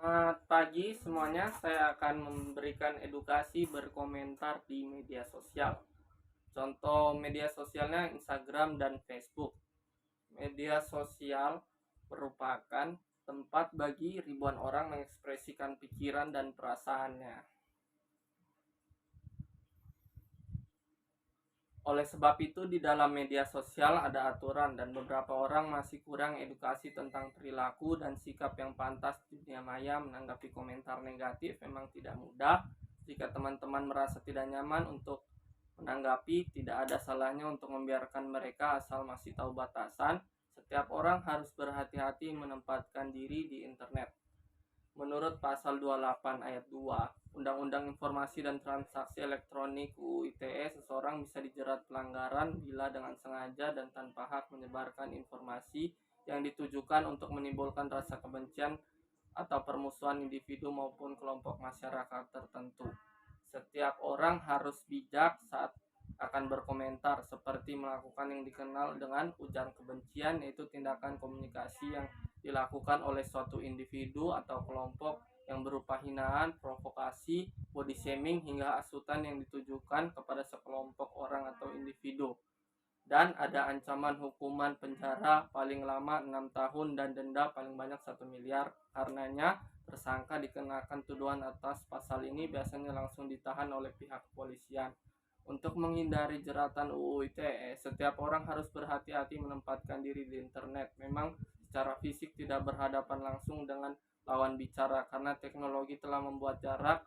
Selamat pagi semuanya, saya akan memberikan edukasi berkomentar di media sosial. Contoh media sosialnya Instagram dan Facebook. Media sosial merupakan tempat bagi ribuan orang mengekspresikan pikiran dan perasaannya. Oleh sebab itu, di dalam media sosial ada aturan dan beberapa orang masih kurang edukasi tentang perilaku dan sikap yang pantas di dunia maya. Menanggapi komentar negatif memang tidak mudah. Jika teman-teman merasa tidak nyaman untuk menanggapi, tidak ada salahnya untuk membiarkan mereka asal masih tahu batasan. Setiap orang harus berhati-hati menempatkan diri di internet. Menurut pasal 28 ayat 2 Undang-Undang Informasi dan Transaksi Elektronik UU ITE, seseorang bisa dijerat pelanggaran bila dengan sengaja dan tanpa hak menyebarkan informasi yang ditujukan untuk menimbulkan rasa kebencian atau permusuhan individu maupun kelompok masyarakat tertentu. Setiap orang harus bijak saat akan berkomentar, seperti melakukan yang dikenal dengan ujaran kebencian, yaitu tindakan komunikasi yang dilakukan oleh suatu individu atau kelompok yang berupa hinaan, provokasi, body shaming, hingga hasutan yang ditujukan kepada sekelompok orang atau individu. Dan ada ancaman hukuman penjara paling lama 6 tahun dan denda paling banyak 1 miliar. Karenanya, tersangka dikenakan tuduhan atas pasal ini biasanya langsung ditahan oleh pihak kepolisian. Untuk menghindari jeratan UU ITE, setiap orang harus berhati-hati menempatkan diri di internet. Memang secara fisik tidak berhadapan langsung dengan lawan bicara karena teknologi telah membuat jarak,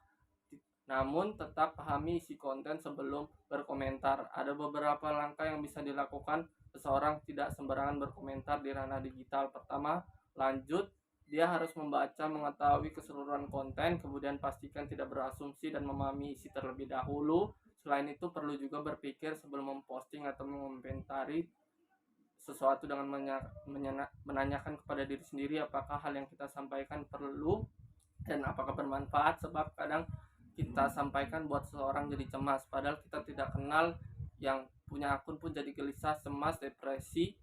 namun tetap pahami isi konten sebelum berkomentar. Ada beberapa langkah yang bisa dilakukan seseorang tidak sembarangan berkomentar di ranah digital. Pertama, lanjut, dia harus membaca, mengetahui keseluruhan konten, kemudian pastikan tidak berasumsi dan memahami isi terlebih dahulu. Selain itu, perlu juga berpikir sebelum memposting atau mengomentari sesuatu dengan menanyakan kepada diri sendiri apakah hal yang kita sampaikan perlu dan apakah bermanfaat, sebab kadang kita sampaikan buat seseorang jadi cemas padahal kita tidak kenal. Yang punya akun pun jadi gelisah, cemas, depresi,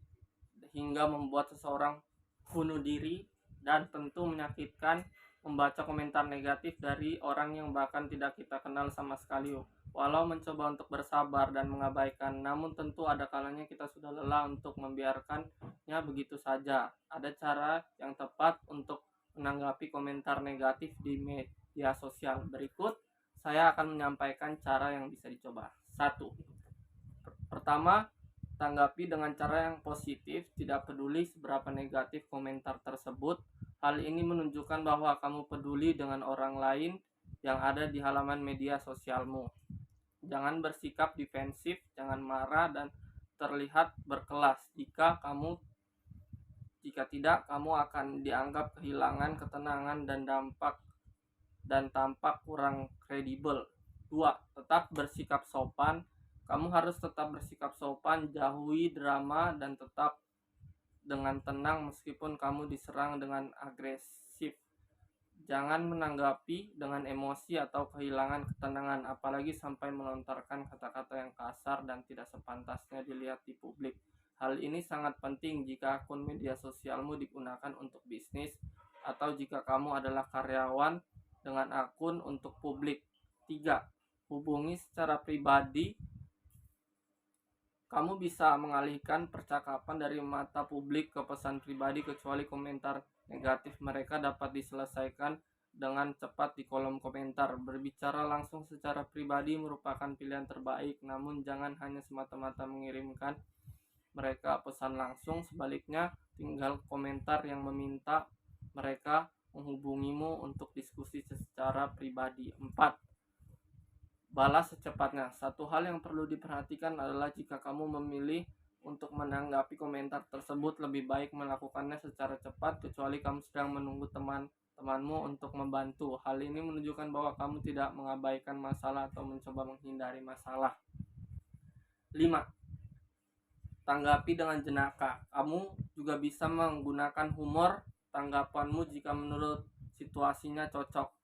hingga membuat seseorang bunuh diri. Dan tentu menyakitkan membaca komentar negatif dari orang yang bahkan tidak kita kenal sama sekali. Walau mencoba untuk bersabar dan mengabaikan, namun tentu ada kalanya kita sudah lelah untuk membiarkannya begitu saja. Ada cara yang tepat untuk menanggapi komentar negatif di media sosial. Berikut saya akan menyampaikan cara yang bisa dicoba. 1. Pertama, tanggapi dengan cara yang positif, tidak peduli seberapa negatif komentar tersebut. Hal ini menunjukkan bahwa kamu peduli dengan orang lain yang ada di halaman media sosialmu. Jangan bersikap defensif, jangan marah dan terlihat berkelas. Jika tidak, kamu akan dianggap kehilangan ketenangan dan tampak kurang kredibel. 2. Tetap bersikap sopan. Kamu harus tetap bersikap sopan, jauhi drama dan tetap dengan tenang meskipun kamu diserang dengan agresif. Jangan menanggapi dengan emosi atau kehilangan ketenangan, apalagi sampai melontarkan kata-kata yang kasar dan tidak sepantasnya dilihat di publik. Hal ini sangat penting jika akun media sosialmu digunakan untuk bisnis atau jika kamu adalah karyawan dengan akun untuk publik. 3. Hubungi secara pribadi. Kamu bisa mengalihkan percakapan dari mata publik ke pesan pribadi, kecuali komentar negatif mereka dapat diselesaikan dengan cepat di kolom komentar. Berbicara langsung secara pribadi merupakan pilihan terbaik, namun jangan hanya semata-mata mengirimkan mereka pesan langsung. Sebaliknya, tinggal komentar yang meminta mereka menghubungimu untuk diskusi secara pribadi. 4. Balas secepatnya. Satu hal yang perlu diperhatikan adalah jika kamu memilih untuk menanggapi komentar tersebut, lebih baik melakukannya secara cepat, kecuali kamu sedang menunggu temanmu untuk membantu. Hal ini menunjukkan bahwa kamu tidak mengabaikan masalah atau mencoba menghindari masalah. 5. Tanggapi dengan jenaka. Kamu juga bisa menggunakan humor tanggapanmu jika menurut situasinya cocok.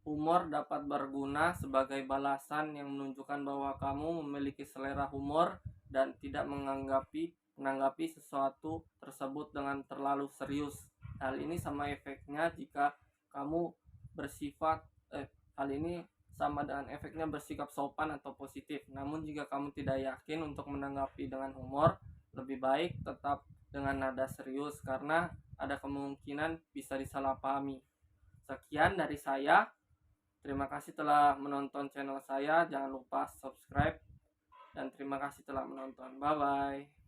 Humor dapat berguna sebagai balasan yang menunjukkan bahwa kamu memiliki selera humor dan tidak menanggapi sesuatu tersebut dengan terlalu serius. Hal ini sama efeknya jika kamu bersifat hal ini sama dengan efeknya bersikap sopan atau positif. Namun jika kamu tidak yakin untuk menanggapi dengan humor, lebih baik tetap dengan nada serius karena ada kemungkinan bisa disalahpahami. Sekian dari saya. Terima kasih telah menonton channel saya. Jangan lupa subscribe dan terima kasih telah menonton. Bye bye.